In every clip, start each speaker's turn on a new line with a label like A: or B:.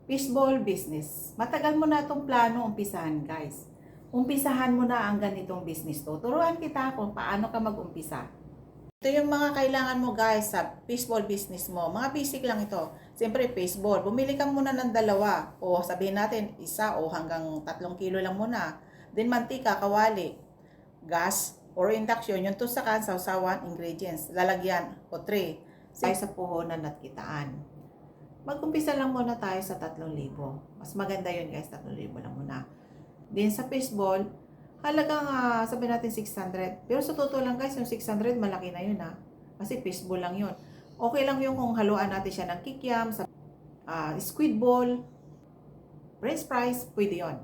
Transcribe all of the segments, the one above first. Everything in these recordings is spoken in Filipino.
A: Fishball business. Matagal mo na itong plano umpisahan, guys. Umpisahan mo na ang ganitong business to. Turuan kita kung paano ka mag-umpisa. Ito yung mga kailangan mo, guys, sa fishball business mo. Mga basic lang ito. Siyempre, fishball. Bumili ka muna ng dalawa. O sabihin natin, isa o hanggang 3 kilo lang muna. Then, mantika, kawali, gas, or induction. Yung tusakan, sausawan, ingredients. Lalagyan o tray. Tayo sa puhunan at kitaan. Mag-umpisa lang muna tayo sa 3,000. Mas maganda yun, guys, 3,000 lang muna. Then sa fishball, halagang sabihin natin 600. Pero sa totoo lang, guys, yung 600 malaki na yun kasi fishball lang yun. Okay lang yung kung haluan natin siya ng kikiam, squid ball, french fries, pwede yun.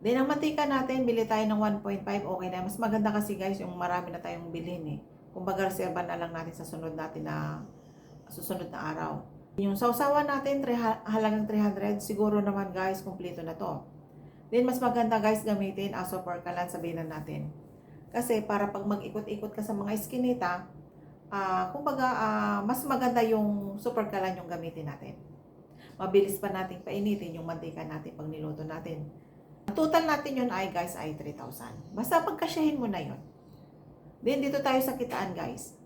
A: Then ang mantika natin, bili tayo ng 1.5, okay na. Mas maganda kasi, guys, yung marami na tayong bilhin Kumbaga, reserva na lang natin sa susunod na araw. Yung sausawan natin, halagang 300, siguro naman, guys, kumpleto na to. Then, mas maganda, guys, gamitin ang super kalan, sabihin na natin. Kasi, para pag mag-ikot-ikot ka sa mga iskinita, kumbaga, mas maganda yung super kalan yung gamitin natin. Mabilis pa natin painitin yung mantika natin pag niluto natin. Ang total natin yun ay, guys, ay 3,000. Basta pagkasyahin mo na yun. Then, dito tayo sa kitaan, guys.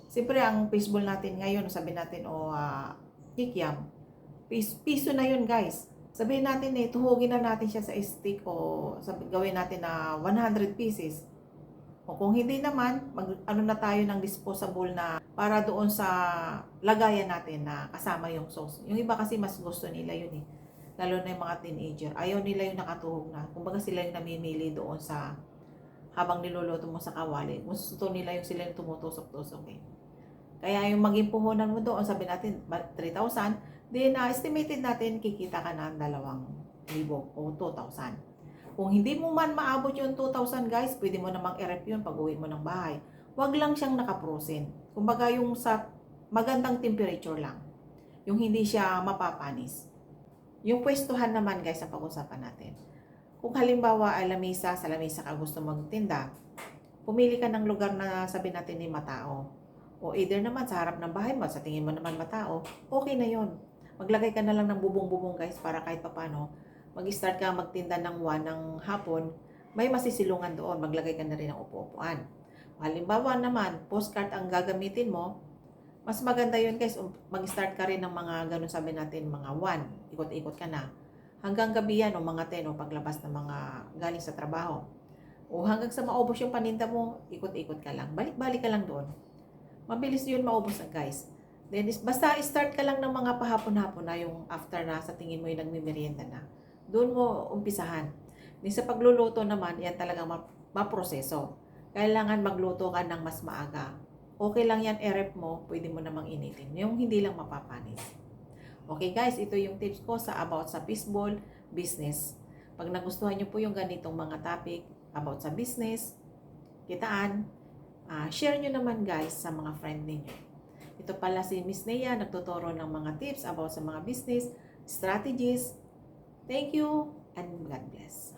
A: Siyempre, ang fishball natin ngayon, sabihin natin, kikiam, piso na yun, guys. Sabihin natin, tuhugin na natin siya sa stick o gawin natin na 100 pieces. O kung hindi naman, ano na tayo ng disposable na para doon sa lagayan natin na kasama yung sauce. Yung iba kasi mas gusto nila yun Lalo na yung mga teenager. Ayaw nila yung nakatuhog na. Kumbaga sila yung namimili doon sa habang niluluto mo sa kawali. Gusto nila yung sila yung tumutusok-tusok Kaya yung maging puhunan mo doon, sabi natin 3,000, then estimated natin kikita ka ng 2,000 o 2,000. Kung hindi mo man maabot yung 2,000, guys, pwede mo namang i-rep yun pag uwi mo ng bahay. Huwag lang siyang naka-frozen. Kumbaga yung sa magandang temperature lang. Yung hindi siya mapapanis. Yung pwestuhan naman, guys, ang pag-usapan natin. Kung halimbawa ay sa lamesa ka gusto magtinda, pumili ka ng lugar na sabi natin ni matao. O either naman sa harap ng bahay mo, sa tingin mo naman matao, okay na yon. Maglagay ka na lang ng bubong-bubong, guys, para kahit papano, mag-start ka magtinda ng 1 ng hapon, may masisilungan doon, maglagay ka na rin ng upo-upuan. Halimbawa naman, postcard ang gagamitin mo, mas maganda yun, guys, mag-start ka rin ng mga ganun sabi natin, mga 1, ikot-ikot ka na. Hanggang gabi yan, o mga 10, o paglabas ng mga galing sa trabaho. O hanggang sa maubos yung paninda mo, ikot-ikot ka lang. Balik-balik ka lang doon. Mabilis yun maubos na, guys. Then, basta start ka lang ng mga pahapon-hapon na yung after na sa tingin mo yung nagmimerienda na. Doon mo umpisahan. Then sa pagluluto naman, yan talagang maproseso. Kailangan magluto ka ng mas maaga. Okay lang yan, i-rep mo, pwede mo namang initin. Yung hindi lang mapapanis. Okay, guys, ito yung tips ko about sa fishball business. Pag nagustuhan nyo po yung ganitong mga topic about sa business, kitaan, share nyo naman, guys, sa mga friend ninyo. Ito pala si Miss Nea, nagtuturo ng mga tips about sa mga business strategies. Thank you and God bless.